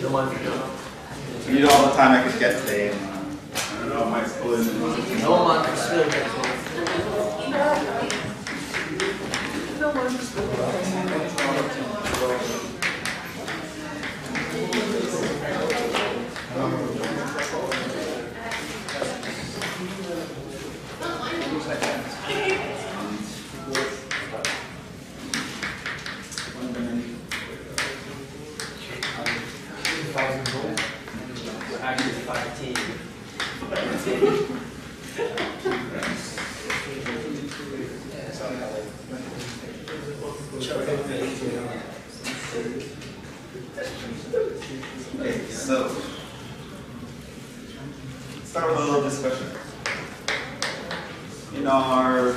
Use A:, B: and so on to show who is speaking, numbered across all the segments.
A: We need all the time I could get today. I don't know, my school is
B: No man can still get
A: Okay, so let's start with a little discussion. In our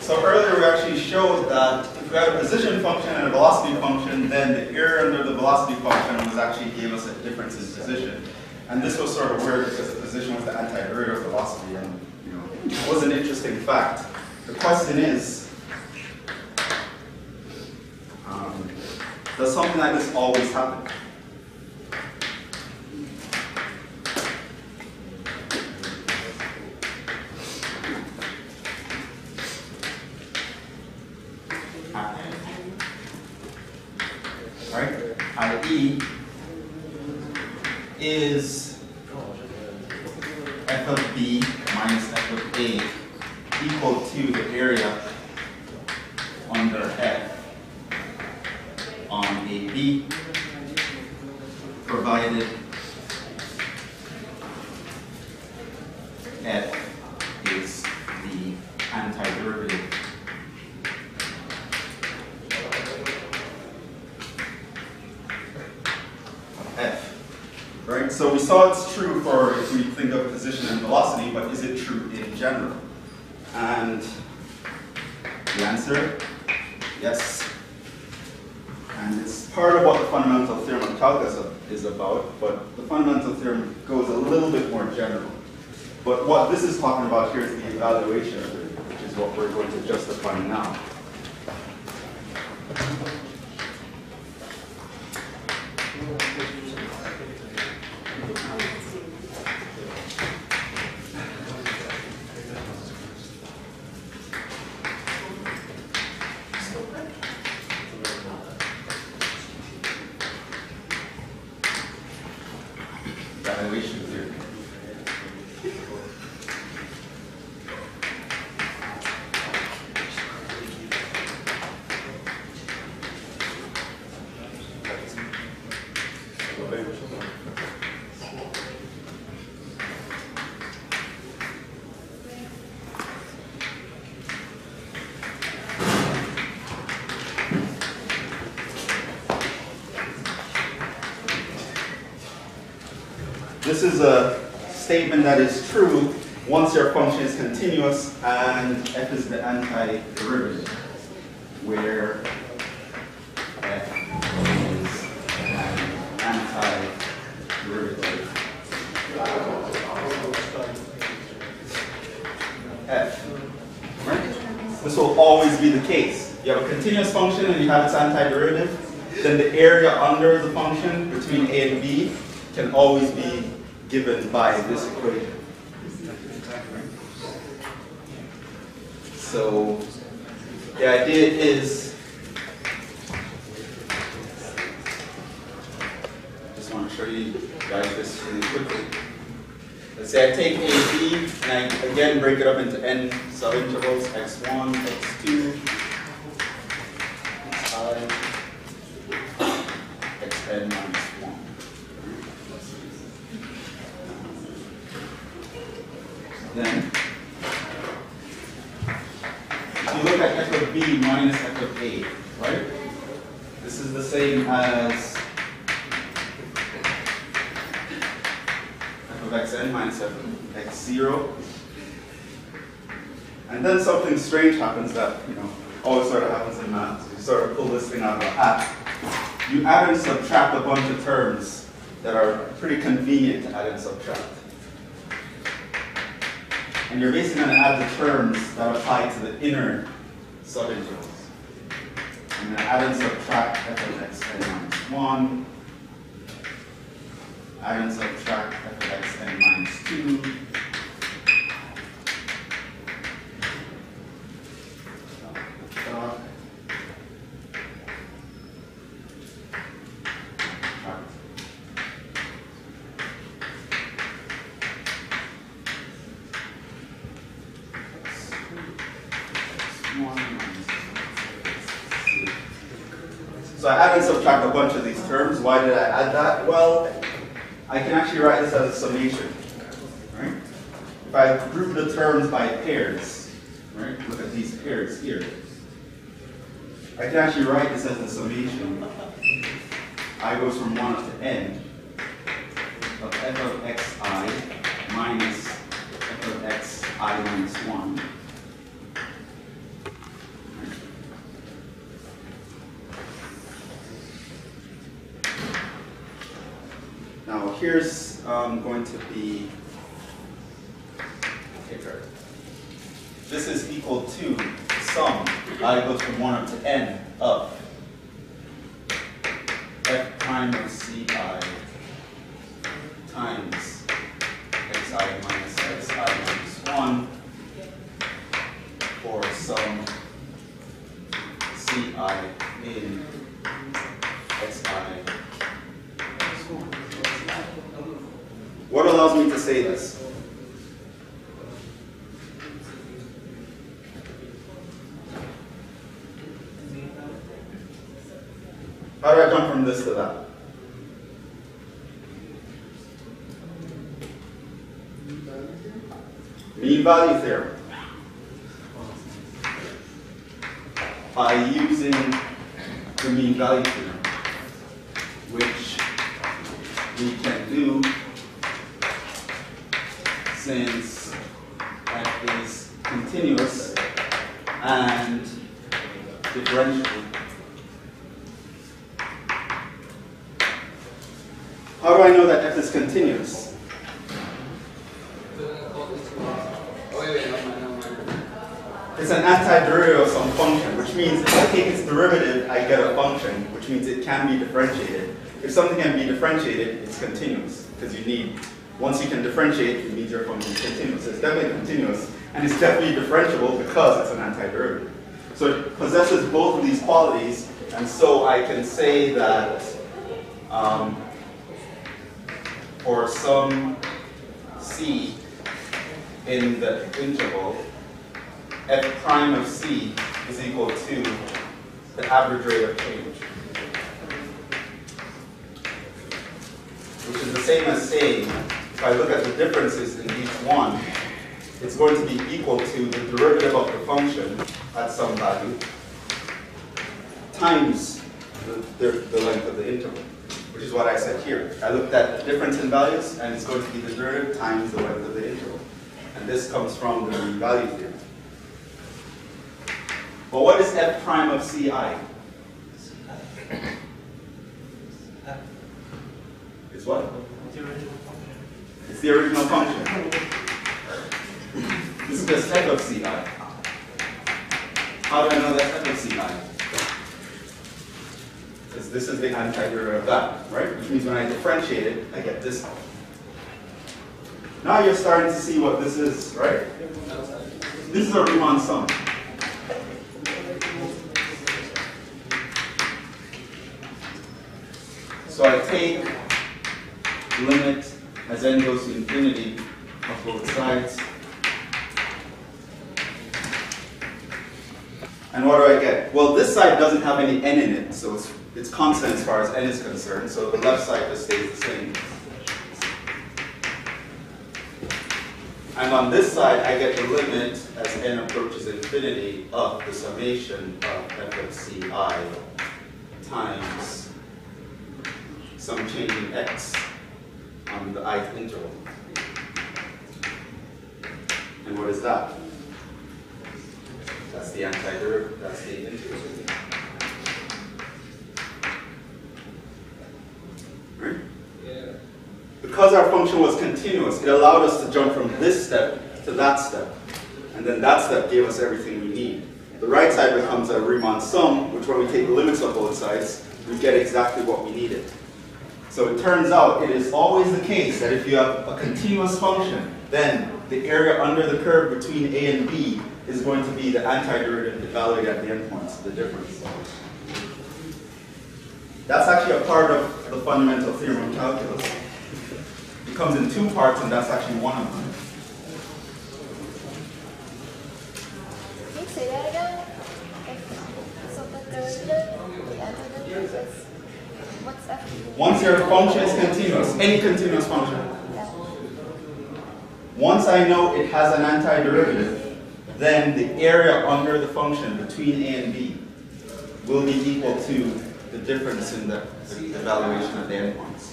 A: So earlier we actually showed that if we had a position function and a velocity function, then the area under the velocity function was actually gave us a difference in position. And this was sort of weird because the position was the antiderivative of velocity, and it was an interesting fact. The question is, does something like this always happen? Right? i.e. is f of b minus f of a equal to the area under f on AB, provided f is the antiderivative f. Right? So we saw it's true for if we think of position and velocity, but is it true in general? And the answer, yes. And it's part of what the Fundamental Theorem of Calculus is about, but the Fundamental Theorem goes a little bit more general. But what this is talking about here is the evaluation of it, which is what we're going to justify now. Evaluation theory. This is a statement that is true once your function is continuous and f is the antiderivative, where f is an antiderivative f. Right? This will always be the case. You have a continuous function and you have its antiderivative, then the area under the function between a and b can always be given by this equation. So the idea is, just want to show you guys this really quickly. Let's say I take AB and I again break it up into n subintervals, x1, x2, xi, xn minus 1. Then b minus f of a, right? This is the same as f of xn minus f of x0. And then something strange happens that, always sort of happens in math. So you sort of pull this thing out of a hat. You add and subtract a bunch of terms that are pretty convenient to add and subtract. And you're basically going to add the terms that apply to the inner subintervals. I'm going to add and subtract f of xn minus 1. Add and subtract f of xn minus 2. So I add and subtract a bunch of these terms. Why did I add that? Well, I can actually write this as a summation. Right? If I group the terms by pairs, right? Look at these pairs here. I can actually write this as a summation. I goes from 1 up to n of f of xi minus f of xi minus 1. Now here's going to be, this is equal to sum, I goes from 1 up to n of f prime of ci times xi minus xi minus 1 for some ci in xi. What allows me to say this? How do I jump from this to that? Mean value theorem. By using the mean value theorem, which we can do since f is continuous and differential. How do I know that f is continuous? It's an antiderivative of some function, which means if I take its derivative, I get a function, which means it can be differentiated. If something can be differentiated, it's continuous, because you need, once you can differentiate, it means your function is continuous. It's definitely continuous, and it's definitely differentiable because it's an antiderivative. So it possesses both of these qualities, and so I can say that for some c in the interval, f prime of c is equal to the average rate of change, which is the same as saying, if I look at the differences in each one, it's going to be equal to the derivative of the function at some value times the length of the interval, which is what I said here. I looked at the difference in values, and it's going to be the derivative times the length of the interval. And this comes from the mean value theorem. But what is f prime of ci? It's what? It's the original function. This is just f of ci. How do I know that's f of ci? Because this is the antiderivative of that, right? Which means when I differentiate it, I get this. Now you're starting to see what this is, right? This is a Riemann sum. So I take limit as n goes to infinity of both sides. And what do I get? Well, this side doesn't have any n in it, so it's constant as far as n is concerned, so the left side just stays the same. And on this side, I get the limit as n approaches infinity of the summation of f of ci times some change in x on the ith interval. And what is that? That's the antiderivative, that's the integral. Right? Yeah. Because our function was continuous, it allowed us to jump from this step to that step. And then that step gave us everything we need. The right side becomes a Riemann sum, which when we take the limits of both sides, we get exactly what we needed. So it turns out it is always the case that if you have a continuous function, then the area under the curve between A and B is going to be the antiderivative evaluated at the endpoints, the difference. That's actually a part of the fundamental theorem of calculus. It comes in two parts, and that's actually one of them.
C: Can you say that again? So the derivative, the antiderivative is, what's f?
A: Once your function is continuous, any continuous function, once I know it has an antiderivative, then the area under the function between A and B will be equal to the difference in the evaluation of the endpoints.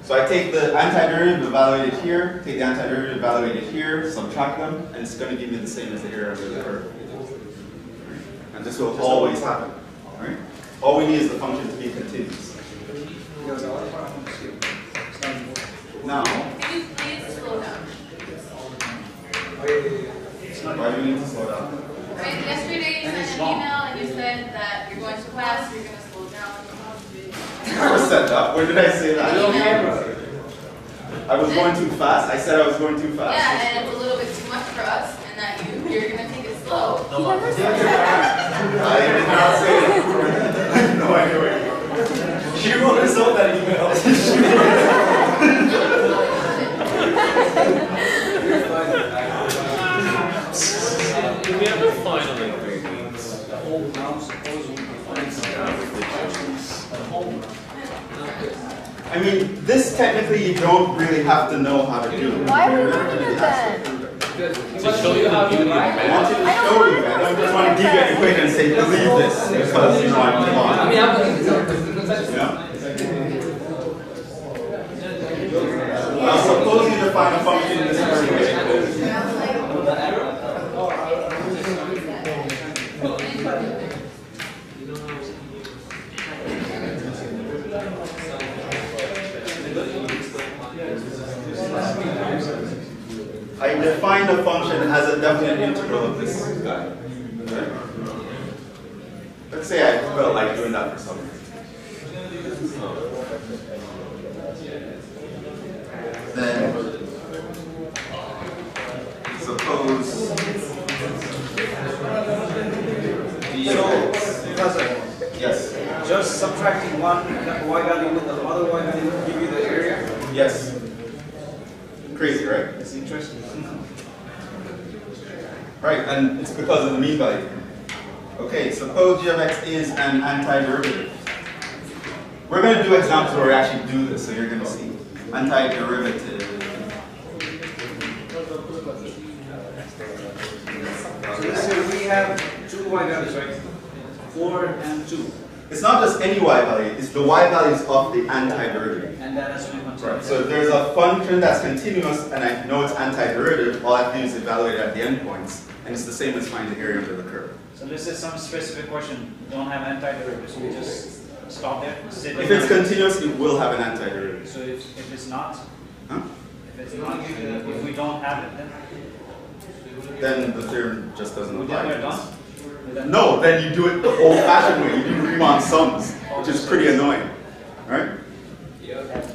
A: So I take the antiderivative evaluated here, take the antiderivative evaluated here, subtract them, and it's going to give me the same as the area under the curve. And this will always happen. Right? All we need is the function to be continuous. Now,
D: Can you please slow down?
A: why do we need to slow down?
D: Right, yesterday you sent an email and you said that you're going to class, you're going to slow down.
A: I never said that. When did I say that? I was going too fast. I said I was going too fast.
D: Yeah, and it's a little bit too much for us, and that you're going to take it slow.
A: I did not say that. I have no idea where you go. She wrote us out that email.
E: Do we have a final ingredients?
A: I mean, this technically you don't really have to know how to do.
C: Why are we learning it then?
E: To show you how to do
A: I want you to show you. I don't just want to give you an equation and say, believe this, because you know I'm smart. Now, suppose you define a function in this way. I define the function as a definite integral of this guy. Okay. Let's say I felt like doing that for some reason. Then suppose yes.
F: Just subtracting one y value with the other y value will give you the area?
A: Yes. Crazy, right?
F: It's interesting.
A: Right, and it's because of the mean value. Okay, suppose g of x is an antiderivative. We're going to do examples where we actually do this, so you're going to see. Antiderivative.
F: So let's say we have two y values, right? 4 and 2.
A: It's not just any y value, it's the y values of the antiderivative.
F: And that has to be continuous.
A: Right, so if there's a function that's continuous and I know it's antiderivative, all I have to do is evaluate it at the endpoints, and it's the same as find the area under the curve.
F: So this is some specific question. Don't have antiderivatives. We just stop there.
A: If it's continuous, it will have an antiderivative.
F: So if it's not,
A: Huh?
F: if it's not, if we don't have it,
A: Then the theorem just doesn't
F: we
A: apply.
F: never
A: to this.
F: done.
A: No, then you do it the old-fashioned way. You do Riemann sums, which is pretty annoying, right?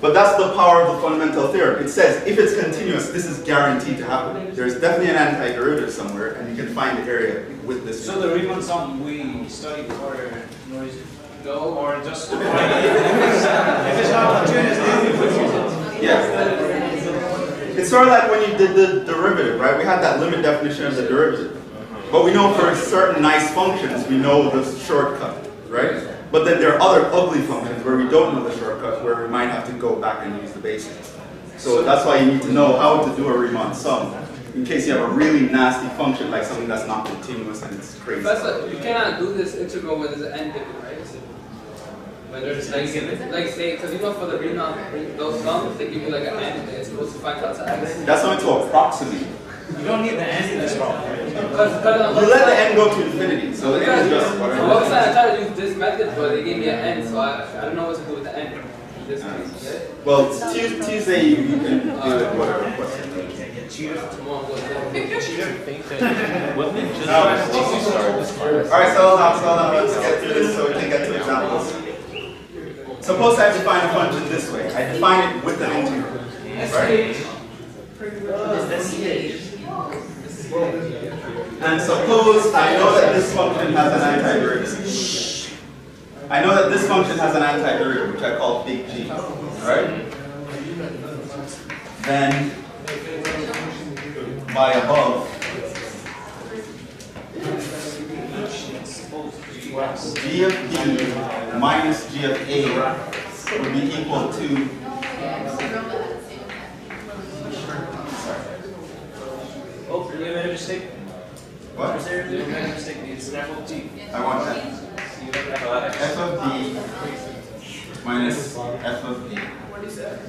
A: But that's the power of the fundamental theorem. It says if it's continuous, this is guaranteed to happen. There's definitely an antiderivative somewhere, and you can find the area with this.
F: So the Riemann sum we studied for no reason. Or just if it's not continuous, then we would use it.
A: Yeah. It's sort of like when you did the derivative, right? We had that limit definition of the derivative. But we know for certain nice functions, we know the shortcut, right? But then there are other ugly functions where we don't know the shortcut, where we might have to go back and use the basics. So that's why you need to know how to do a Riemann sum in case you have a really nasty function like something that's not continuous and it's crazy.
B: Professor, you cannot do this integral when there's an end given, right? When there's like say, because you know for the Riemann, those sums, they give you like an end and it's supposed to find out to x.
A: That's only to approximate.
F: You don't need the end in this problem.
A: You let the n go to infinity, so the n is just whatever.
B: On one side I tried to use this method, but they gave me an end, so I don't know what to do with the end. In this case, okay?
A: Well, Tuesday you can do whatever question.
B: Tomorrow goes down.
A: Alright, so now let's get through this so we can get to examples. Suppose I define a function this way. I define it with an integral. Right? And suppose I know that this function has an antiderivative. I know that this function has an antiderivative, which I call big G. Right? Then, by above, G of B minus G of A would be equal to
F: Oh, you made a mistake.
A: what?
F: You made a mistake. It's f of t.
A: I want that. F of B minus F of A.
B: What do you say?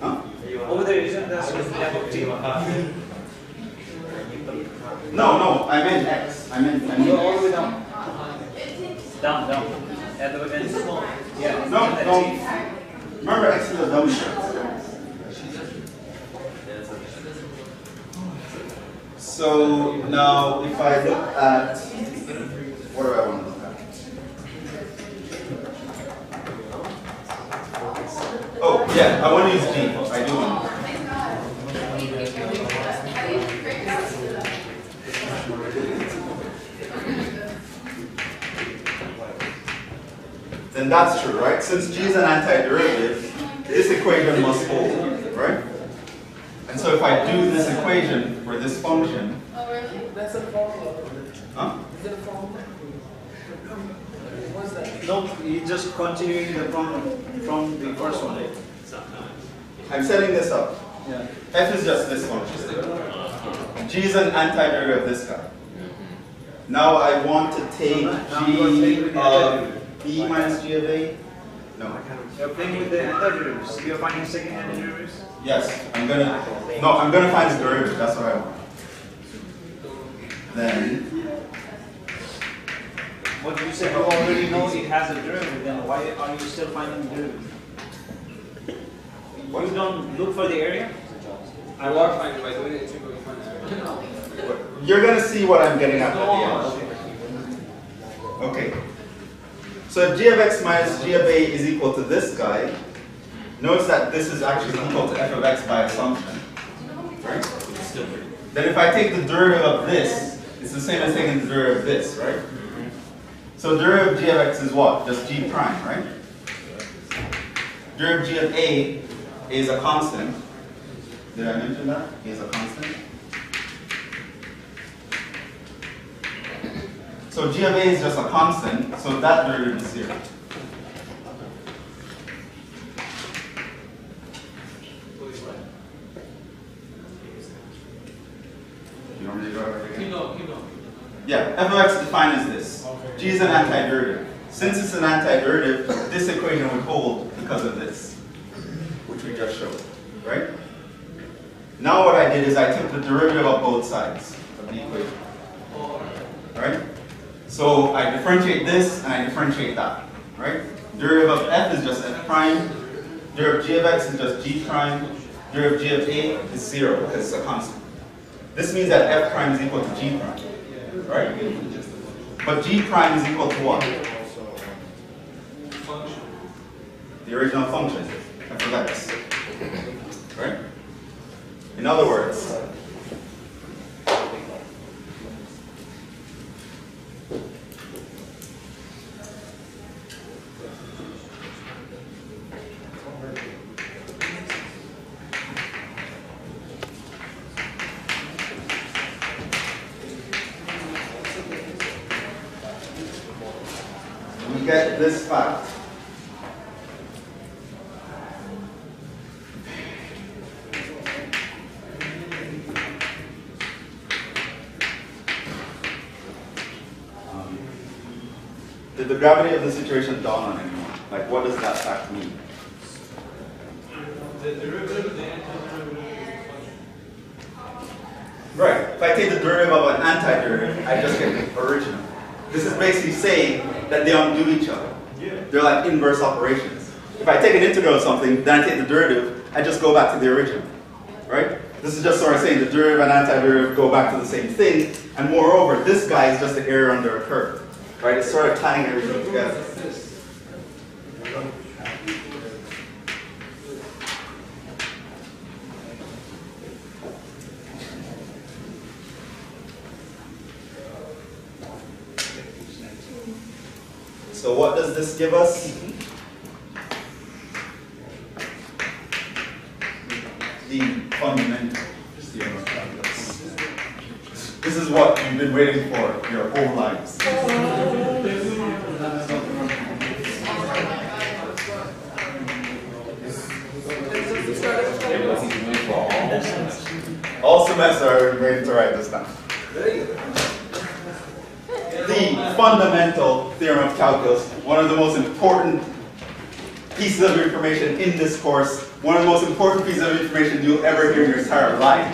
A: Huh?
F: Over there, isn't that f of t?
A: No, I meant X. I meant
F: Go all the way down. Down. At the end. Yeah.
A: No. Remember X is a dumb shit. So now if I look at, what do I want to look at? Oh yeah, I want to use G. I do want to. Then that's true, right? Since G is an antiderivative, this equation must hold, right? And so if I do this equation for this function,
D: Oh, really?
B: That's a formula.
A: huh?
B: Is it a formula? What's that?
F: No, you just continuing the from the first one.
A: I'm setting this up.
F: Yeah.
A: F is just this function. G is an antiderivative of this guy. Now I want to take G of B minus G of A. No.
F: You're playing with the antiderivatives. You're finding second antiderivatives?
A: Yes, I'm gonna find the derivative. That's what I want. Then
F: What you said, you already know it has a derivative, then why are you still finding the derivative?
A: what?
F: You don't look for the area?
B: I walk fine by doing it integral. You find that.
A: You're gonna see what I'm getting at the end. Okay. So if G of X minus G of A is equal to this guy, notice that this is actually equal to F of X by assumption. Right? Then if I take the derivative of this, it's the same as taking the derivative of this, right? So derivative of G of X is what? Just G prime, right? Derivative of G of A is a constant. Did I mention that? A is a constant. So G of A is just a constant, so that derivative is 0. You want me to go over it again? Yeah, f of x defined as this. G is an antiderivative. Since it's an antiderivative, this equation would hold because of this, which we just showed, right? Now what I did is I took the derivative of both sides of the equation, right? So I differentiate this and I differentiate that, right? Derivative of f is just f prime. Derivative of g of x is just g prime. Derivative of g of a is 0 because it's a constant. This means that f prime is equal to g prime, right? But g prime is equal to what? The original function, f of x, right? In other words, we get this fact. Did the gravity of the situation dawn on anyone? Like, what does that fact mean?
F: The derivative of the antiderivative.
A: Right. If I take the derivative of an antiderivative, I just get the original. This is basically saying that they undo each other. They're like inverse operations. If I take an integral of something, then I take the derivative, I just go back to the original. Right? This is just sort of saying the derivative and antiderivative go back to the same thing. And moreover, this guy is just the area under a curve. Right? It's sort of tying everything together. So what does this give us? The fundamental theorem of calculus. This is what you've been waiting for your whole lives. All semester I've been waiting to write this down. The fundamental theorem of calculus, one of the most important pieces of information in this course, one of the most important pieces of information you'll ever hear in your entire life,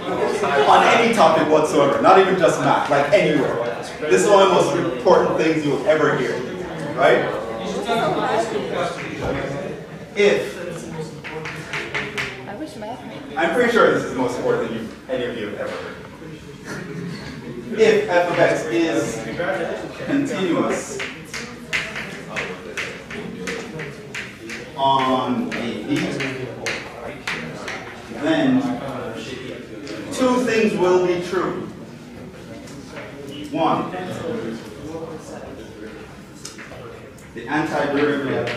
A: on any topic whatsoever, not even just math, like anywhere. This is one of the most important things you'll ever hear, right? If,
C: I wish math.
A: I'm pretty sure this is the most important thing any of you have ever heard. If f of x is continuous on AB, then two things will be true. One, the antiderivative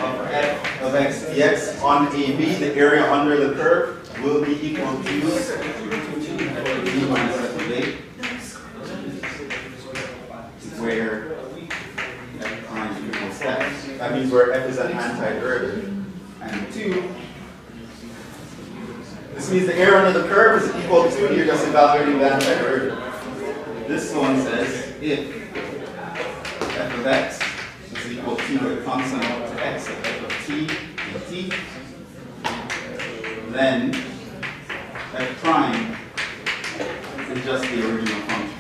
A: of f of x dx on AB, the area under the curve, will be equal to b minus f of a, where f prime equals f. That means where f is an antiderivative. And two, this means the area under the curve is equal to, you're just evaluating the antiderivative. This one says if f of x is equal to a constant up to x of f of t dt, then f prime is just the original function.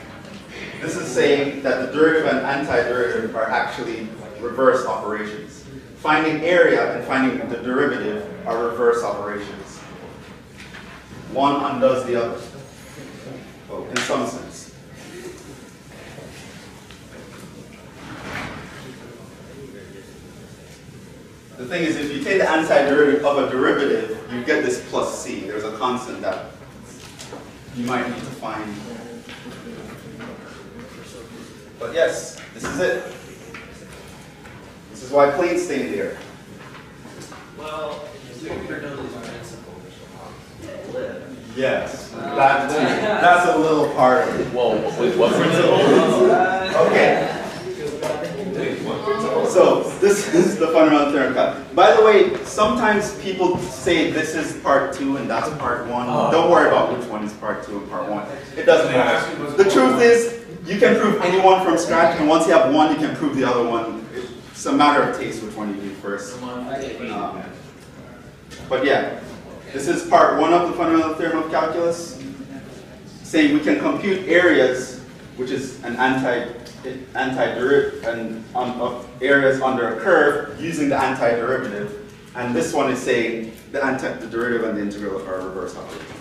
A: This is saying that the derivative and antiderivative are actually reverse operations. Finding area and finding the derivative are reverse operations. One undoes the other, well, in some sense. The thing is, if you take the antiderivative of a derivative, you get this plus c. There's a constant that you might need to find. But yes, this is it. This is why planes stay in the air.
E: Well, super knows these principles.
A: Yes, that's a little part of it.
E: Whoa, wait, what principle?
A: Okay. So this is the fundamental theorem of calculus. By the way, sometimes people say this is part 2 and that's part 1. Don't worry about which one is part 2 and part 1. It doesn't matter. The truth is, you can prove any one from scratch, and once you have one, you can prove the other one. It's a matter of taste which one you do first. But yeah, this is part 1 of the fundamental theorem of calculus, saying we can compute areas, which is an antiderivative, and of areas under a curve using the antiderivative. And this one is saying the derivative and the integral are reverse operations.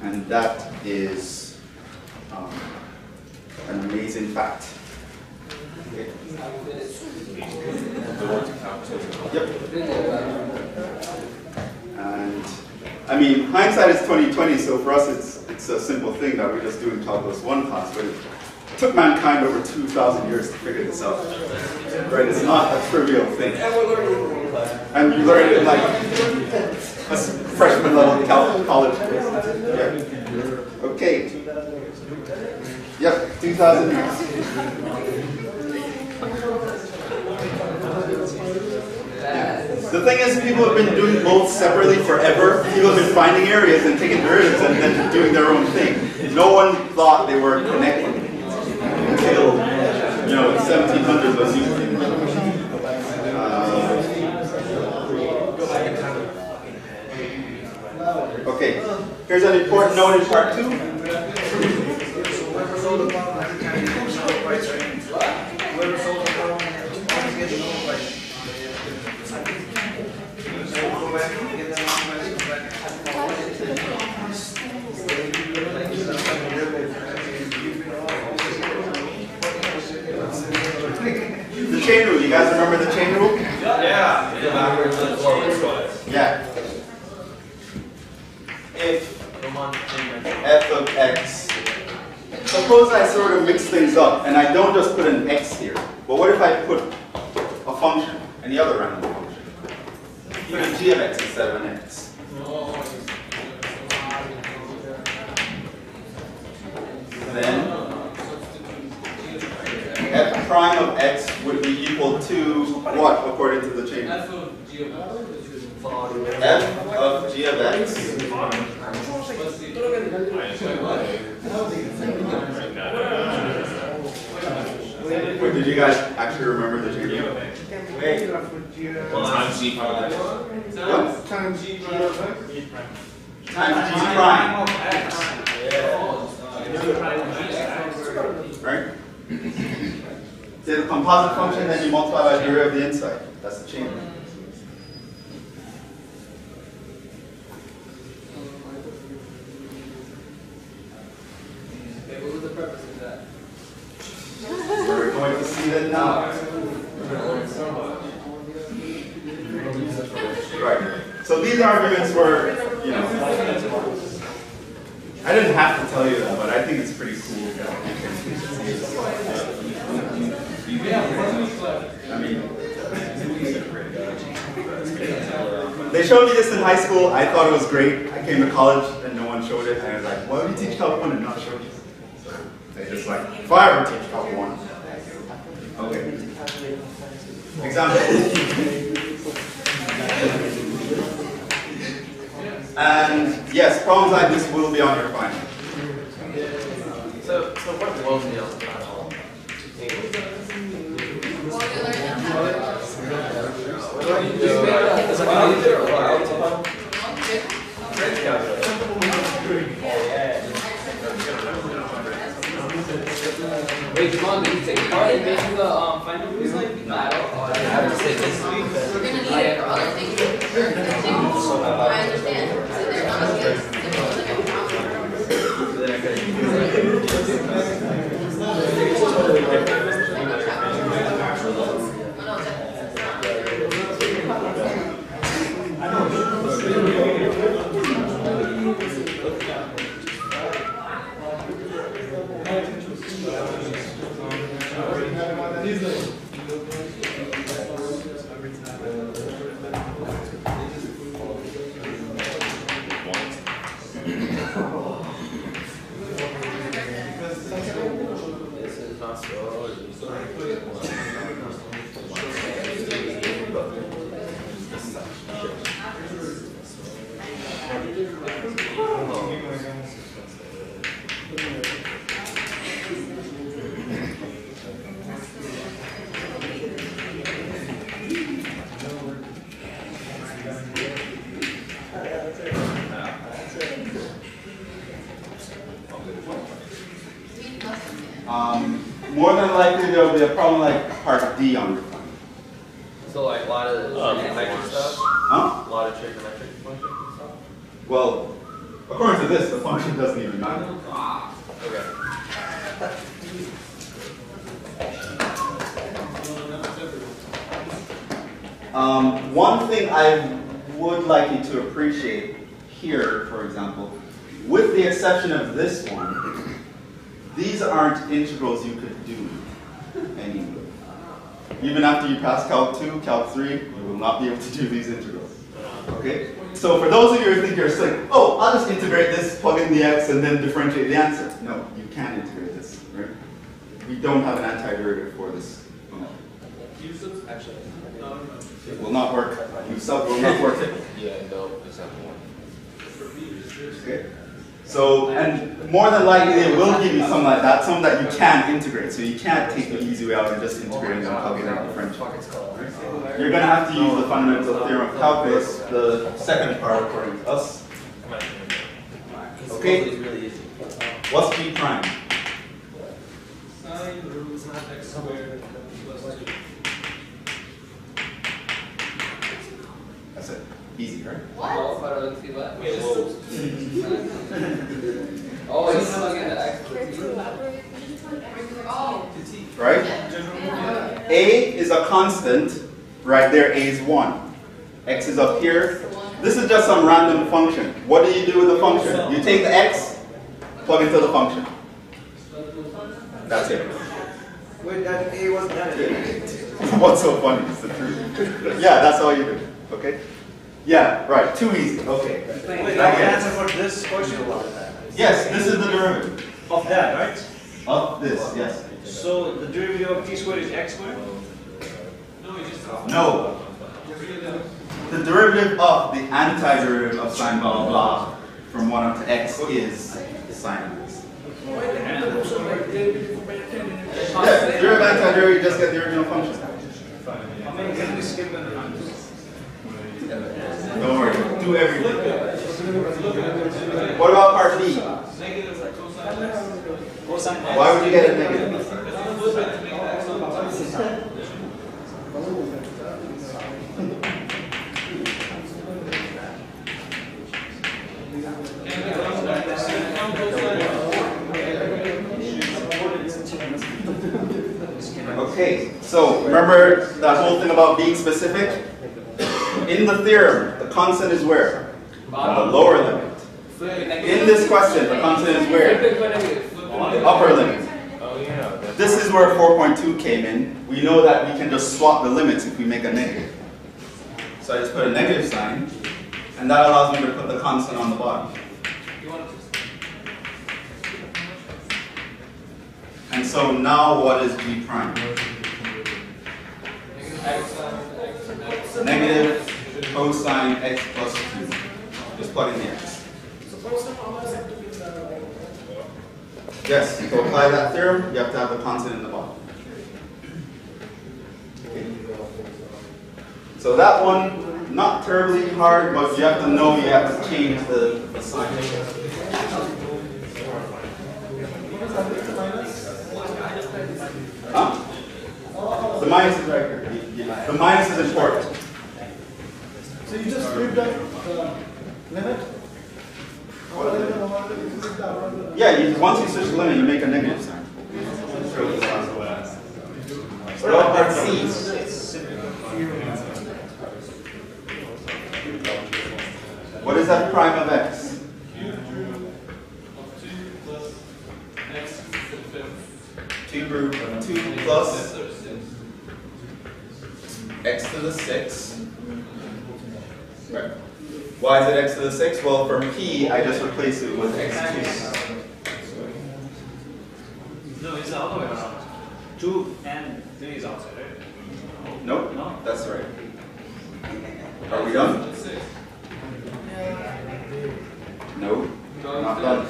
A: And that is an amazing fact. Okay. Yep. And I mean, hindsight is 20/20, so for us it's a simple thing that we're just doing calculus 1 class, but it took mankind over 2,000 years to figure this out. Right? It's not a trivial thing. And you learn it in like a freshman level college course. Yeah. Okay. Yep, 2,000 years. The thing is, people have been doing both separately forever. People have been finding areas and taking derivatives and then doing their own thing. No one thought they were connected until, you know, an important note in part 2.
F: So whoever sold the bottom every time you get the low price, right? Whoever sold the bottom always gets the low price. So go back and get that long price, go back.
A: The chain rule, you guys remember the chain rule?
E: Yeah.
A: Yeah. If f of x, suppose I sort of mix things up and I don't just put an x here, but what if I put a function, any other random function? Put a g of x instead of an x. Then f prime of x would be equal to what according to the chain? F of g of x. Wait, did you guys actually remember the chain rule?
E: Times g prime.
A: What? Times g prime. Right? So the composite function, then you multiply by the derivative of the inside. That's the chain rule.
B: Okay, what was the purpose of that?
A: We're going to see that now. Right. So these arguments were, you know, I didn't have to tell you that, but I think it's pretty cool. I mean, they showed me this in high school. I thought it was great. I came to college and no one showed it. And I was like, why would you teach Calc 1 and not show this? So they just like, if I ever teach Calc 1. Okay. Example. And yes, problems like this will be on your final.
E: So what will be on the final?
B: Wait, Jamal, did you take part in making the final result? No, I have to say this week.
D: We're gonna need it for other things. I understand. So they're not
A: More than likely there will be a problem like part D on your final.
E: So like a lot of trigonometric stuff?
A: Huh?
E: A lot of trigonometric functions and stuff?
A: Well, according to this, the function doesn't even matter.
E: Okay.
A: One thing I would like you to appreciate here, for example, with the exception of this one, these aren't integrals you could do anyway. Even after you pass Calc 2, Calc 3, you will not be able to do these integrals. Okay? So for those of you who think you're like, oh, I'll just integrate this, plug in the x, and then differentiate the answer. No, you can't integrate this, right? We don't have an antiderivative for this.
E: Actually,
A: It will not work. U sub will not work.
E: yeah, no, example one.
A: Okay? So, and more than likely it will give you some like that, some that you can integrate. So you can't take the easy way out and just integrate and plug in a differential. You're going to have to use the Fundamental Theorem of Calculus, the second part according to us. Okay. What's b prime?
F: Sine root x squared plus 2.
A: That's it. Easy, right?
D: What?
B: Oh, he's plugging the x.
D: Oh.
A: Right? A is a constant. Right there, A is 1. X is up here. This is just some random function. What do you do with the function? You take the x, plug into the function. That's it.
F: Wait, that A was that A.
A: What's so funny? It's the truth. Yeah, that's all you do. Okay? Yeah, right. Too easy. Okay.
F: Wait, the answer for this question?
A: Yes, this is the derivative.
F: Of that, right?
A: Of this, yes.
F: So the derivative of t squared is x squared?
A: No. The derivative of the antiderivative of sine blah blah blah from 1 up to x is sine of x. Yeah, derivative antiderivative, you just get the original function.
F: How many can we skip in the
A: Don't worry, do everything. What about part B? Why would you get a negative? Okay, so remember that whole thing about being specific? In the theorem, the constant is where? The lower limit. In this question, the constant is where? The upper limit. This is where 4.2 came in. We know that we can just swap the limits if we make a negative. So I just put a negative sign, and that allows me to put the constant on the bottom. And so now what is b prime? Negative cosine x plus 2. Just plug in the x. Yes, to apply that theorem, you have to have the constant in the bottom. Okay. So that one, not terribly hard, but you have to know you have to change the sign. Huh? The minus is right here. The minus is important.
G: So you just flip the limit?
A: Yeah, once you switch the limit, you make a negative sign. What about part C? What is f prime of x? Cube root of 2 plus x to the 6. Right. Why is it x to the 6? Well, for p, I just replace it with x2.
F: No, it's the other way around. 2 and 3 is outside, right?
A: Nope,
F: No?
A: that's right. Are we done? No, not done.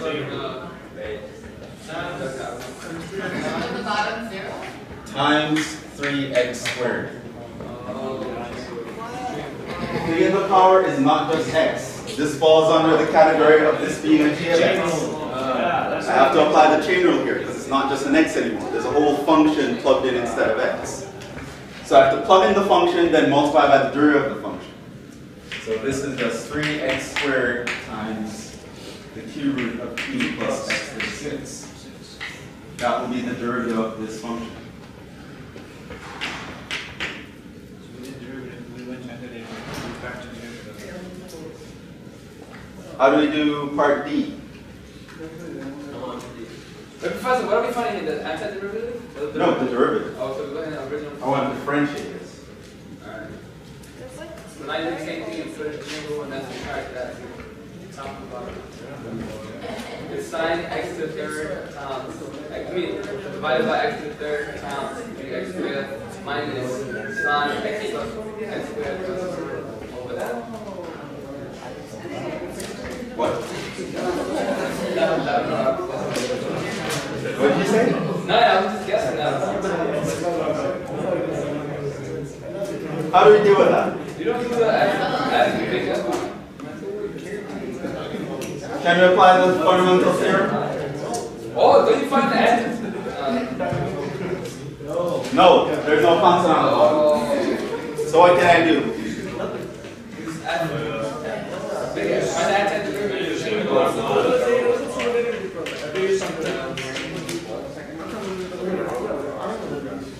D: On the bottom, 0?
A: Times 3x squared. 3 in the power is not just x. This falls under the category of this being a g of x. I have to apply the chain rule here because it's not just an x anymore. There's a whole function plugged in instead of x. So I have to plug in the function, then multiply by the derivative of the function. So this is just 3x squared times the cube root of p plus x to the 6. That will be the derivative of this function. How do we do part D?
B: But Professor, what are we finding in the antiderivative?
A: No, the derivative.
B: Oh, so we're going to original.
A: I want to differentiate this.
B: Alright. So now you do the same thing and put it in the middle and then subtract that. Top and bottom. It's sine x to the third times, divided by x to the third times x squared minus sine x plus x squared plus over that.
A: What? What did you say?
B: No, I was just guessing that.
A: How do we deal with that?
B: You don't do that as big as one.
A: Can you apply the fundamental theorem?
B: Oh, don't you find that?
A: No, there's no constant on the bottom. So what can I do?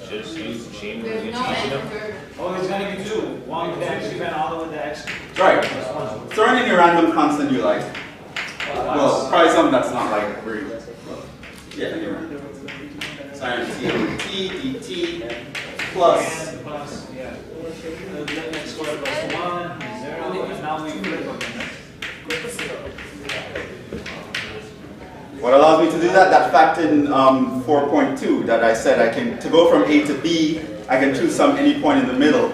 E: Just use chain
D: There's
E: rule.
D: no answer.
F: Oh, it's going to be two. One with the x given, other with the x.
A: Right. Throw in any random constant you like. Well, probably something that's not like very. Yeah, any random. Sine t dt plus.
F: Plus, yeah. X squared plus 1, 0, and now we flip on them.
A: What allows me to do that? That fact in 4.2 that I said I can, to go from A to B, I can choose any point in the middle,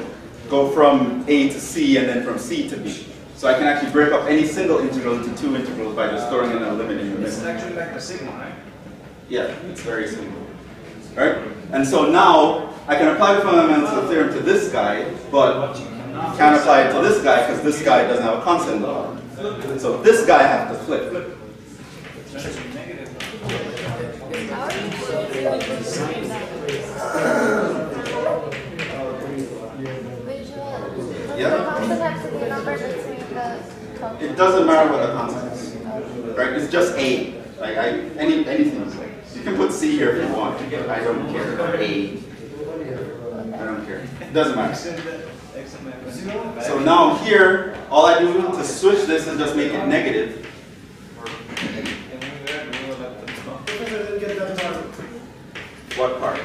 A: go from A to C and then from C to B. So I can actually break up any single integral into two integrals by just throwing in a limit in the middle.
F: It's actually like the sigma, right?
A: Yeah, it's very simple. Right? And so now I can apply the fundamental theorem to this guy, but can't apply it to this guy because this guy doesn't have a constant in the bottom. So this guy has to flip.
C: How are you
A: Yeah.
C: The constant has to be a number between the total.
A: It doesn't matter what the constant is. Right? It's just A. Like anything. You can put C here if you want. I don't care. Or A. I don't care. It doesn't matter. So now here, all I do to switch this is just make it negative. What part?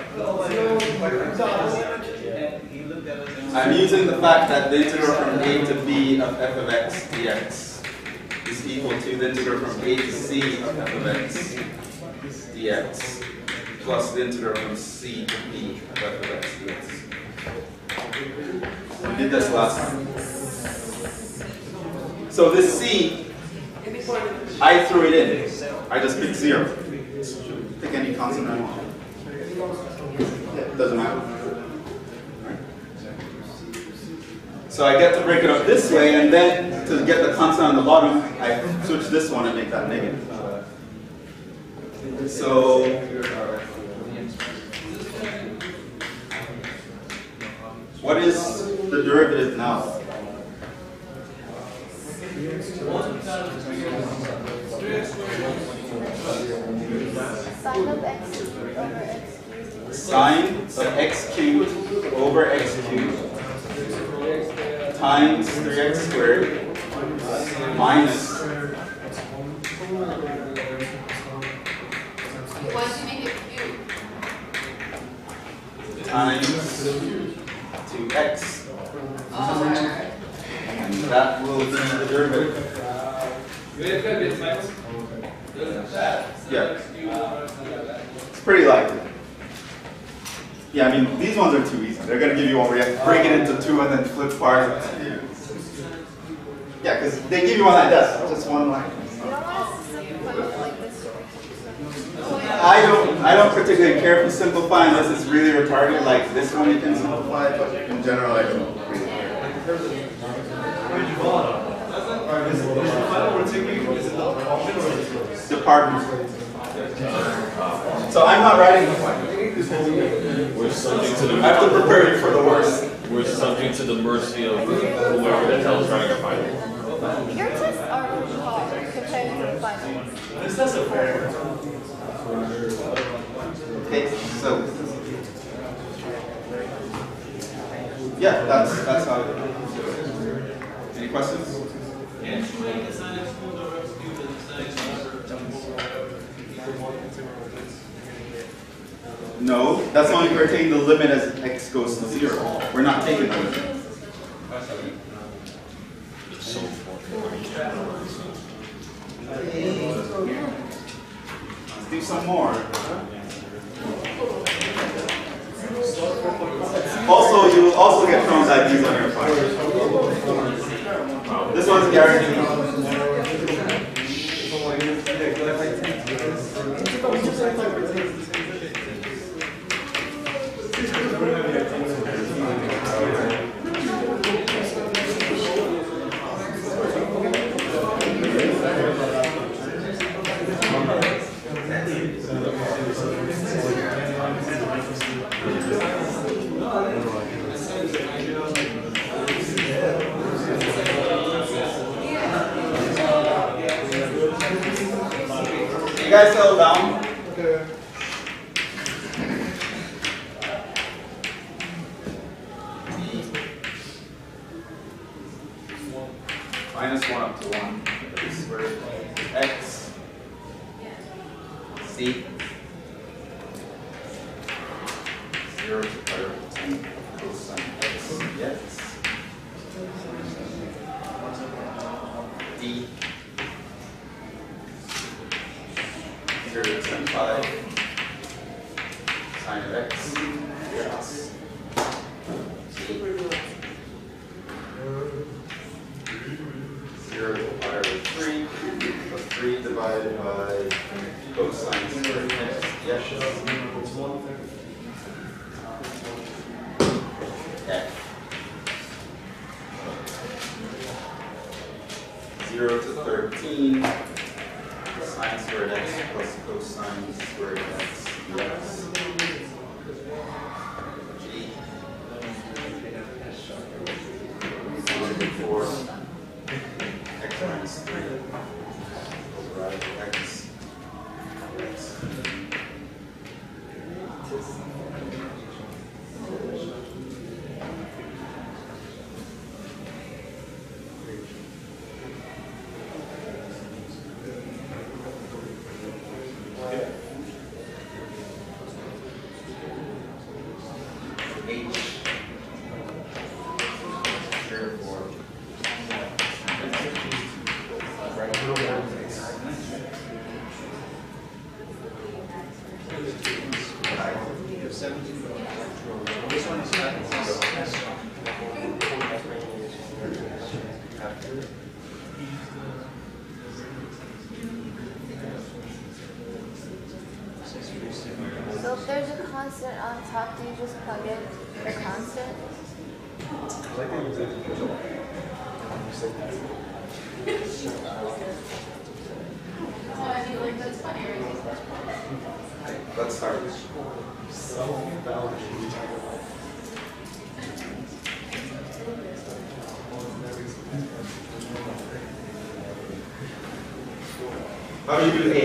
A: I'm using the fact that the integral from A to B of f of x dx is equal to the integral from A to C of f of x dx plus the integral from C to B of f of x dx. We did this last time. So this C, I threw it in. I just picked 0. Pick any constant I want. Yeah, doesn't matter. Right. So I get to break it up this way, and then to get the constant on the bottom, I switch this one and make that negative. So what is the derivative now?
C: Sine of x cubed over x cubed.
A: Sine of x cubed over x cubed times 3x squared minus.
D: Why did you make it cube?
A: Times 2x. And that will be the derivative. Yeah. It's pretty likely. Yeah, I mean, these ones are too easy. They're going to give you one where you have to break it into two and then flip parts. Yeah, because they give you one like this, just one line.
C: You don't want to simplify it like this.
A: I don't particularly care for simplifying unless it's really retarded, like this one you can simplify, but in general I don't really care. Department. So I'm not writing the final.
E: We're subject to
A: I have to
E: the
A: prepare you for the worst.
E: we're subject to the mercy of whoever the hell is writing a final.
C: Your tests are hard compared to the finals.
A: This doesn't fair. Okay, so yeah, that's how it is. Any questions? No, that's only if we're taking the limit as x goes to 0. We're not taking the limit. Let's do some more. Also, you will also get terms like these on your file. This one's guaranteed. You guys settle down?
G: Okay.
A: Minus 1 up to 1. This is where x, c, 0 to power of 10 cosine x dx, d, 0 to 10 pi sine of x dx, c, 0 to the power of 3 plus 3 divided by cosine squared x dx. F. 0 to 13 sine squared x plus cosine squared x dx. G. 1 to 4 x minus 3 override x.
C: So if there's a constant on top, do you just plug in the constant?
D: That's funny, right?
A: Let's start. How do you do A?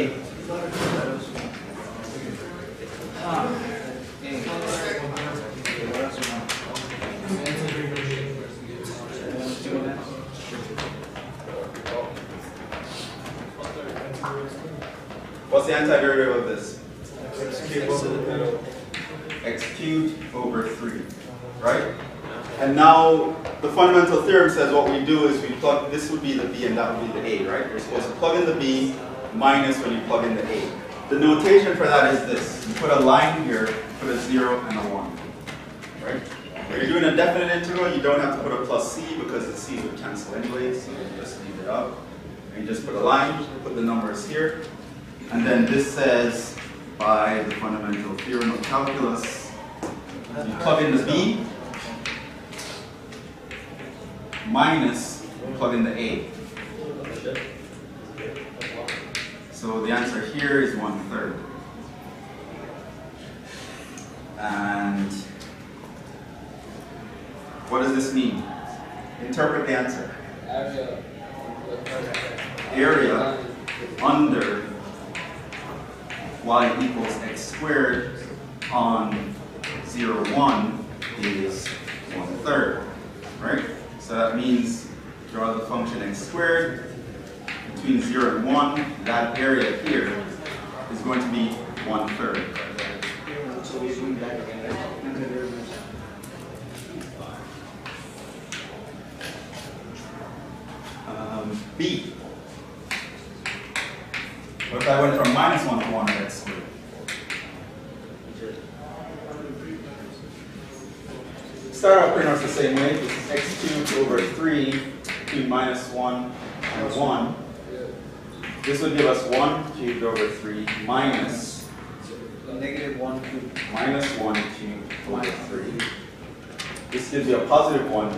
A: What's the antiderivative of this? X cubed over 3, right? And now the fundamental theorem says what we do is we plug, this would be the B and that would be the A, right? You're supposed to plug in the B minus when you plug in the A. The notation for that is this. You put a line here, put a 0 and a 1, right? When you're doing a definite integral, you don't have to put a plus C because the C would cancel anyway, so you just leave it out. And you just put a line, put the numbers here. And then this says, by the fundamental theorem of calculus, you plug in the B minus you plug in the A. So the answer here is 1/3. And what does this mean? Interpret the answer. Area under y equals x squared on 0, 1 is 1/3, right? So that means draw the function x squared between 0 and 1. That area here is going to be 1/3.
F: So we're doing that again, right?
A: B. What if I went from -1 to 1 of x squared? Start out pretty much the same way. This is x cubed over 3 between -1 and 1. This would give us 1 cubed over 3 minus
F: -1 cubed.
A: minus 1 cubed over 3. This gives you a positive 1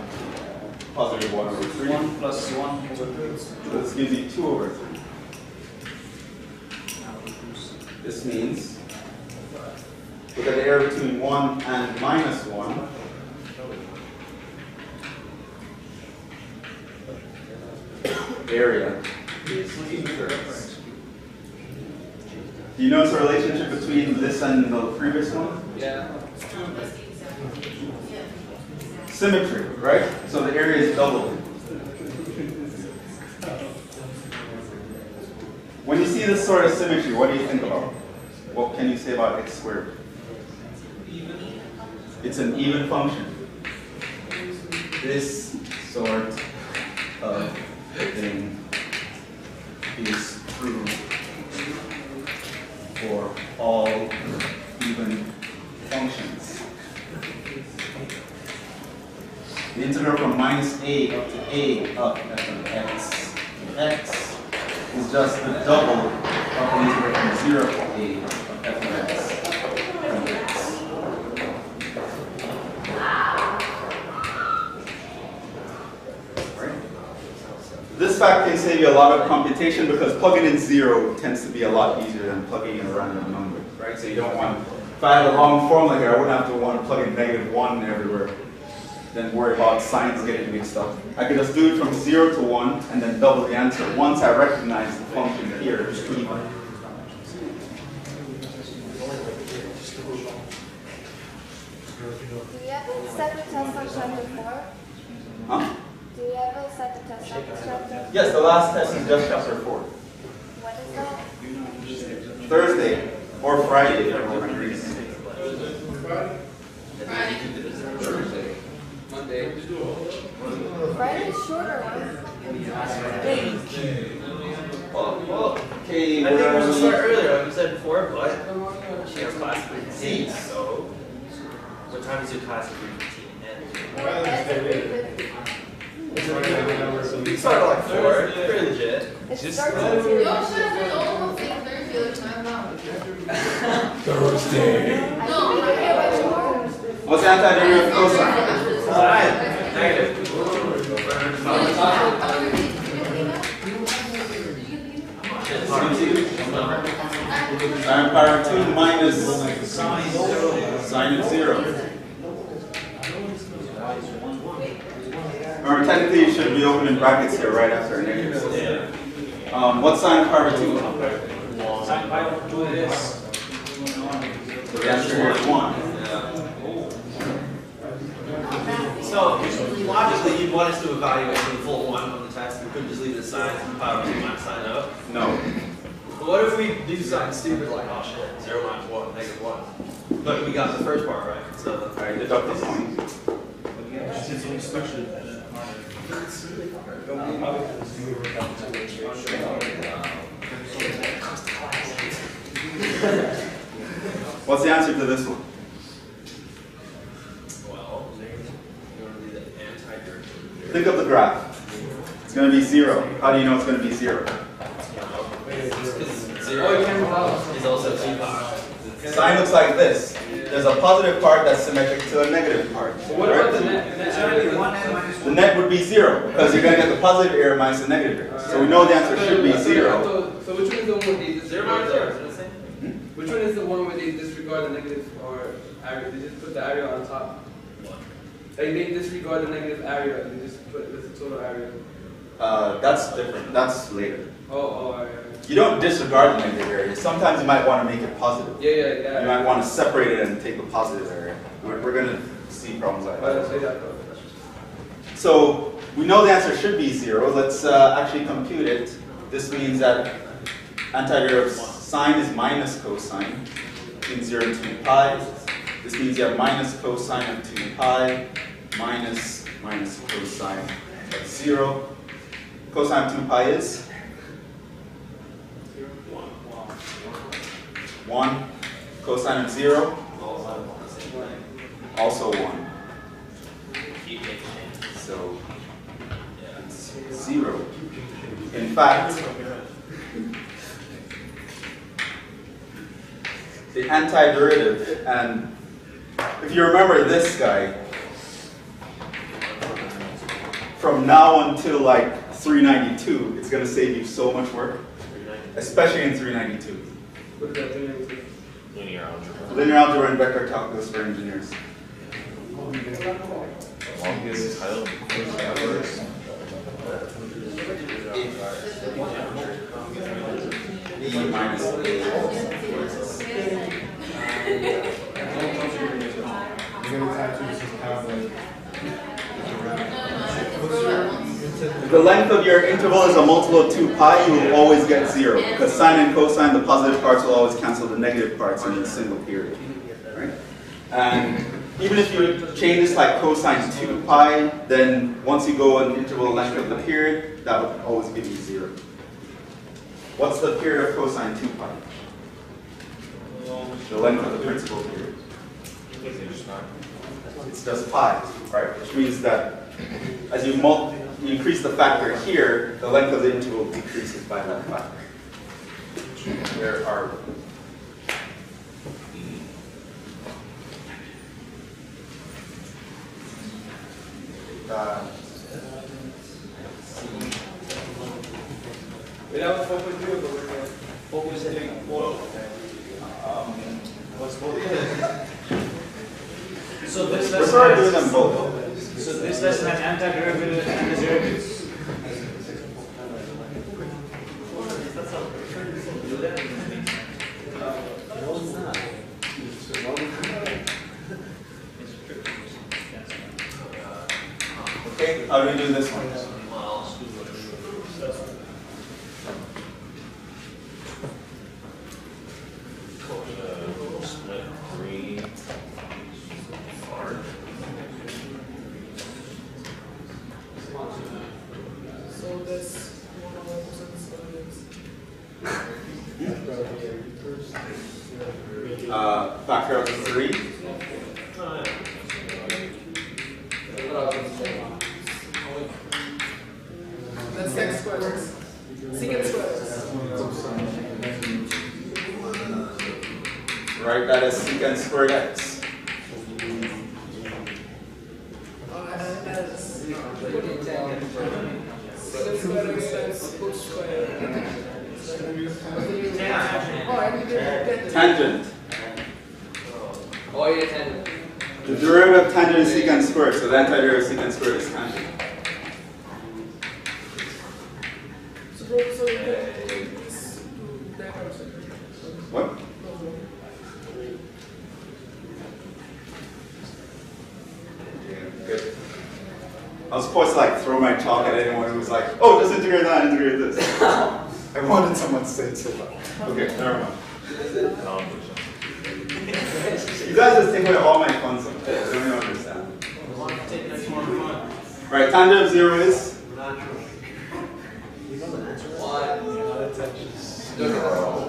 A: over 3.
F: 1 plus 1 over 3.
A: So this gives you 2 over 3. This means look at the area between 1 and minus 1. Area is 2/3. Do you notice the relationship between this and the previous one?
B: Yeah.
A: Symmetry, right? So the area is doubled. When you see this sort of symmetry, what do you think about? What can you say about x squared? It's an even function. This sort of thing is true for all even functions. The integral from minus a up to a of f of x is just the double of the integral from 0 to a of f of x from x. This fact can save you a lot of computation because plugging in 0 tends to be a lot easier than plugging in a random number, right? So you don't want, if I had a long formula here, I wouldn't have to want to plug in -1 everywhere, then worry about signs getting mixed up. I could just do it from 0 to 1 and then double the answer once I recognize the function here is even.
C: Do you have a separate test on chapter 4?
A: Huh?
C: Do you have a separate test on chapter?
A: Yes, the last test is just chapter 4.
C: What is that?
A: Thursday or Friday, everyone agrees.
B: Thursday. Monday.
C: Friday is shorter one.
A: Okay,
E: I think we should start earlier. We said 4, but she has class at 3:15. So, what time is your class at 3:15? We start at like 4. Pretty legit.
C: It starts at 2.
D: Y'all should have been all of Thursday, like 9 o'clock.
E: Thursday.
D: No, I'm not here by 4.
A: What's the antiderivative of cosine?
E: Sine. Negative.
A: Sine power 2 minus sine of 0. Remember, technically you should be opening brackets here right after a negative. What's sine power 2?
F: Sine pi over 2 is.
A: So the answer here is 1.
E: So, logically, you'd want us to evaluate for the full 1 on the test. We couldn't just leave the sign power 2 minus sign up.
A: No.
E: But what if we do something stupid like, oh shit, 0 minus 1, negative 1? But we got the first part right, so.
A: Alright, deduct this point. What's the answer to this one?
E: Well, you're going to do the antiderivative.
A: Think of the graph. It's going to be 0. How do you know it's going to be 0?
E: Because 0 is also 2 pi.
A: Sine looks like this. There's a positive part that's symmetric to a negative part.
B: What about the net?
F: It's already 1 and minus 1.
A: The net would be 0 because you're going to get the positive area minus the negative area. So we know the answer should be 0.
B: So which one is the one where they
E: 0 minus 0,
B: disregard?
E: is that the same?
B: Which one is the one where they disregard the negative or area? They just put the area on top. Like they disregard the negative area and they just put it as the total area.
A: That's different. That's later.
B: Oh,
A: You don't disregard the negative area. Sometimes you might want to make it positive.
B: yeah.
A: You might want to separate it and take the positive area. We're going to see problems like that.
B: Say that though.
A: So we know the answer should be 0. Let's actually compute it. This means that antiderivative of sine is minus cosine between 0 and 2 pi. This means you have minus cosine of 2 pi minus cosine of 0. Cosine of 2 pi is 1. Cosine of 0 also 1. So it's 0. In fact, the antiderivative, and if you remember this guy, from now until like 392, it's going to save you so much work, especially in 392.
B: What is that doing?
H: Linear algebra.
A: Linear algebra and vector calculus for engineers.
H: Longest title ever.
A: E minus A. If the length of your interval is a multiple of 2 pi, you will always get 0. Because sine and cosine, the positive parts will always cancel the negative parts in a single period. Right? And even if you change this like cosine 2 pi, then once you go an interval length of the period, that would always give you 0. What's the period of cosine 2 pi? The length of the principal period. It's just pi, right? Which means that as you increase the factor here, the length of the interval decreases by that factor. Where are we?
B: Without 4.0, but we're 4.3.
F: So this
A: We're
F: lesson
A: sorry doing
F: has,
A: them both.
F: so this lesson has antiderivative and derivatives.
A: Okay, how do we do this one?
H: Split 3 apart.
B: So this
A: Factor of 3.
B: that's x squared. Secant squared.
A: Right, that is secant squared x.
B: That is secant squared x times cot squared. Oh, I did
A: Tangent.
B: Oh, yeah, tangent.
A: The derivative of tangent is secant squared, so the antiderivative of secant squared is tangent. What? Good. I was supposed to like throw my chalk at anyone who was like, oh, just integrate that, integrate this. I wanted someone to say it so loud. Okay, never mind. You guys just take away all my fun sometimes. I don't even understand. Right, tangent of 0 is?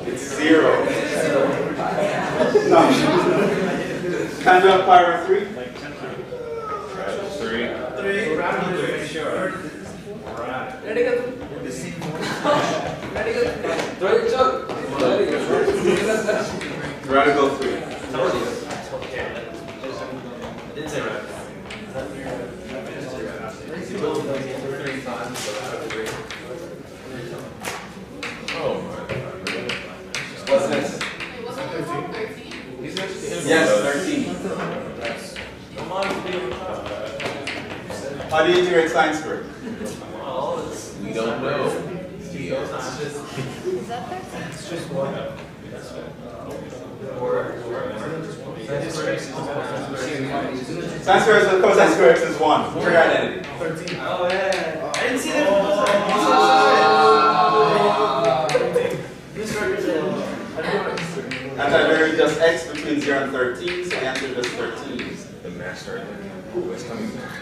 A: It's 0. No. Tangent of pi over 3?
H: 3.
B: Radical.
A: Radical 3.
E: I didn't say radical.
H: Oh my god.
A: What's this?
D: Wait, wasn't it 13?
A: Yes, 13. How do you integrate sine squared?
H: We don't know.
C: Is that 13?
F: It's just one.
A: Sine squared is cosine squared x is 1. Trig identity.
F: 13.
E: Oh yeah. I didn't see that
A: Antiderivative just x between 0 and 13, so the answer is just 13.
H: The master always coming back.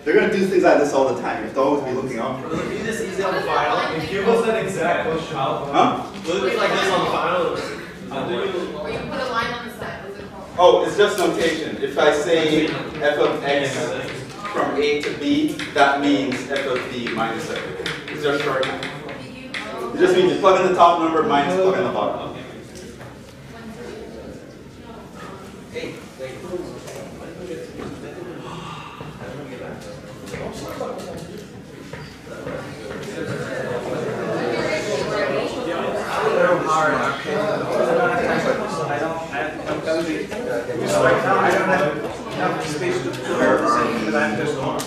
A: They're going to do things like this all the time. You have to always be looking out for them.
E: Be this easy on the final.
F: If you was that exact question,
A: Huh?
E: Will it be like this on the final?
D: Or you put a line on the side, what's it called?
A: Oh, it's just notation. If I say f of x from a to b, that means f of b minus f of a. It's just shorthand. It just means you plug in the top number minus plug in the bottom.
E: Hey, wait. Hard.
F: Because right now I don't have enough space to prepare the same that I'm just on.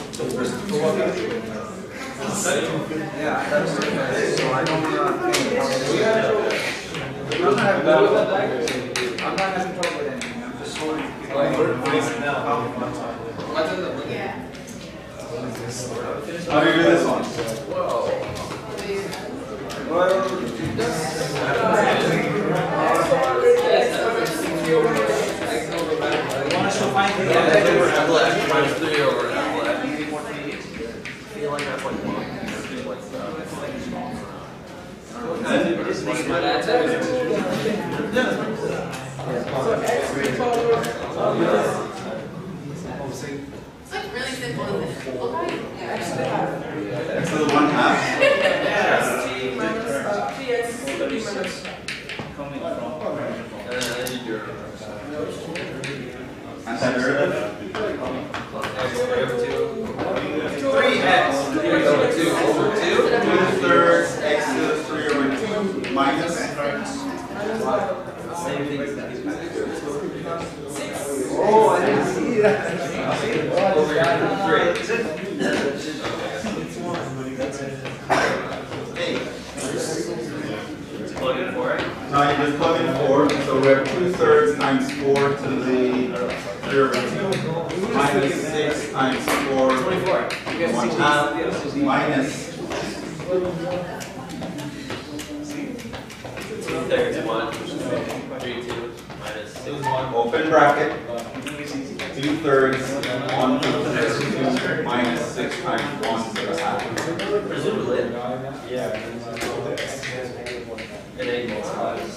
F: Yeah, that's it. So I don't want to. I'm not having trouble with anything. I'm just holding.
A: How do you do this one?
F: Want us to find the
E: over apple f minus 3 over apple f. I feel like that's like 1.
D: It's like really simple, isn't it? Okay. Yeah.
A: X to the 1/2. Antiderivative.
E: Over 2.
A: 2/3 x to the 3 over 2 minus.
F: Oh, I didn't see that.
E: Over 3. Plug in 4, right?
A: Now you just plug in 4, so we have 2/3 times 4 to the 3 over 2 minus 6 times 4.
E: 24.
A: Minus
E: 2/3 1. 3 2 minus 6 1.
A: open bracket 2/3 1 to the 2 minus 6 times 1 to the half.
E: Presumably. Yeah. It ain't multiplies.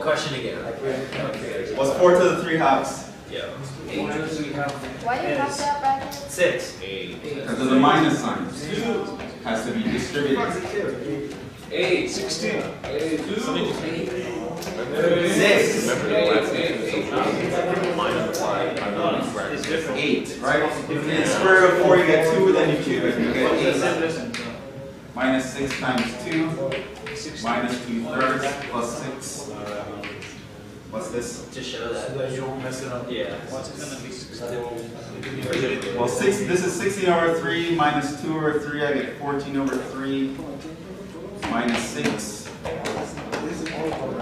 E: Question again.
A: What's 4 to the 3 halves?
E: Yeah.
C: Why do you have that bracket?
E: 6.
A: Because of the minus sign. Has to be distributed.
B: 8.
F: 16.
B: 8.
A: 6.
E: It's different.
A: 8, right? If you get square root of 4, you get 2, then you cube it, you get 8. Minus 6 times 2, minus 2/3 plus 6. What's this?
E: To show that.
F: So that you don't mess it up.
E: Yeah.
F: What's it gonna be?
A: Well, this is 16 over 3 minus 2 over 3. I get 14 over 3 minus 6.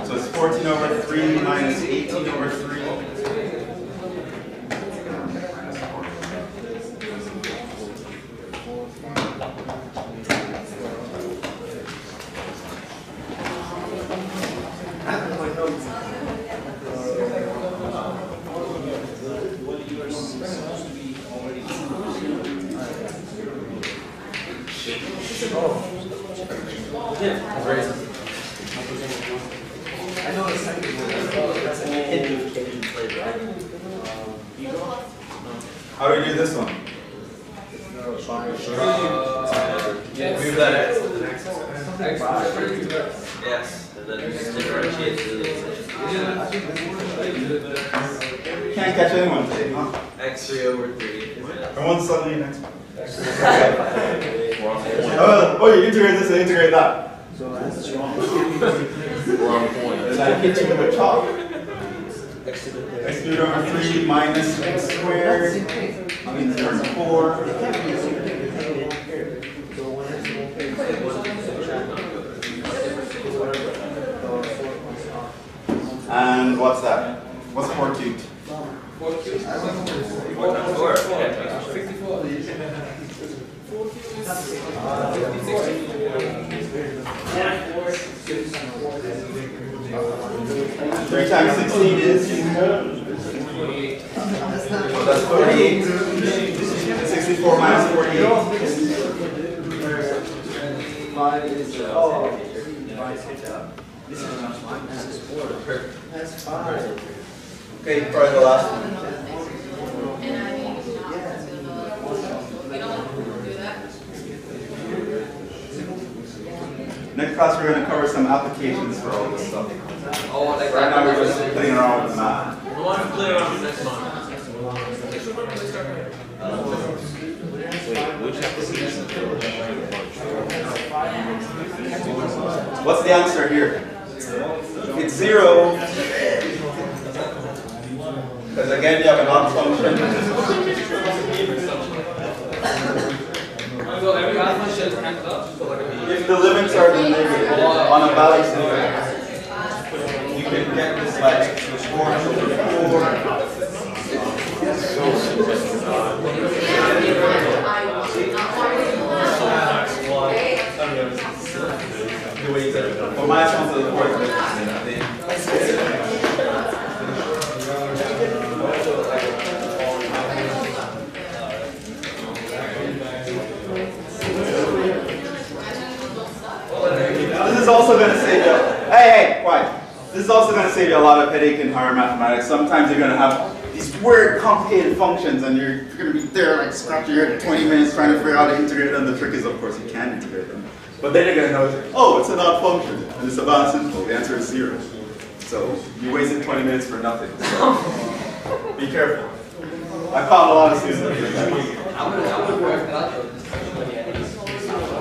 A: So it's 14 over 3 minus 18 over 3.
F: I know the second one. That's a hint of Cajun flavor.
A: How do we do this one?
E: Move that x to the next one. Yes. And then just differentiate to the
A: Can't catch anyone today, huh?
E: x3 over 3.
A: Everyone's suddenly an expert. Oh, you integrate this and integrate that.
F: So that's wrong.
H: Wrong point.
A: Did I hit you with a chalk? X cubed over 3 minus x squared. I mean, there's 4. And what's that? What's 4 cubed?
B: 4 cubed.
E: 4
A: 3 times 16 is? Well, that's 48. 64 minus 48.
F: 5 is this is not 1, this is 4. That's 5.
A: Okay, probably the last one.
D: And I mean, we don't do that.
A: Next class, we're going to cover some applications for all this stuff.
B: Oh, like
A: Right now, we're just playing around with the math.
E: We want to play around with next month.
H: Which application?
A: What's the answer here? It's 0. Because again, you have an odd function.
B: So every odd function ends up.
A: If the limits are the negative on a balanced integral, you can get this like x to the 4 over 4. For minus 1 to the 4th, this is also going to save you. Hey, quiet. This is also going to save you a lot of headache in higher mathematics. Sometimes you're going to have these weird, complicated functions, and you're going to be there like scratching your head 20 minutes trying to figure out how to integrate them. The trick is, of course, you can integrate them. But then you're going to know, oh, it's an odd function, and it's about simple. The answer is 0. So you wasted 20 minutes for nothing. So be careful. I found a lot of students that do that.
B: I would work it out though.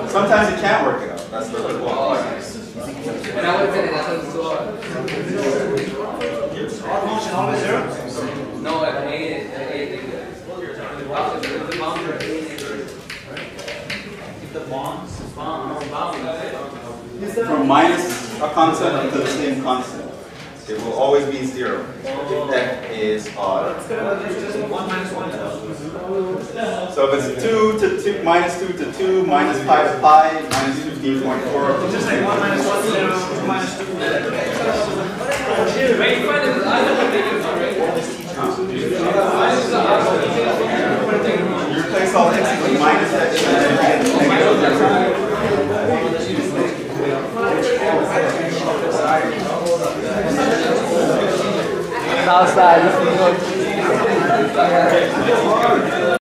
A: Sometimes you can't work it out. That's the law.
B: And I would say that's so hard.
F: Odd function always 0?
B: No, I hate it. The boundary.
F: If the bonds,
A: From minus a constant to the same constant, it will always be 0 if f is odd.
F: 1 minus 1.
A: So if it's 2 to 2, minus 2 to 2, minus pi to pi, minus 15.4.
F: Just like 1 minus 1 to 0, 2 minus 2.
B: Wait, you find it, I don't think it's already.
A: You replace all x with minus x and then you get negative.
B: Outside.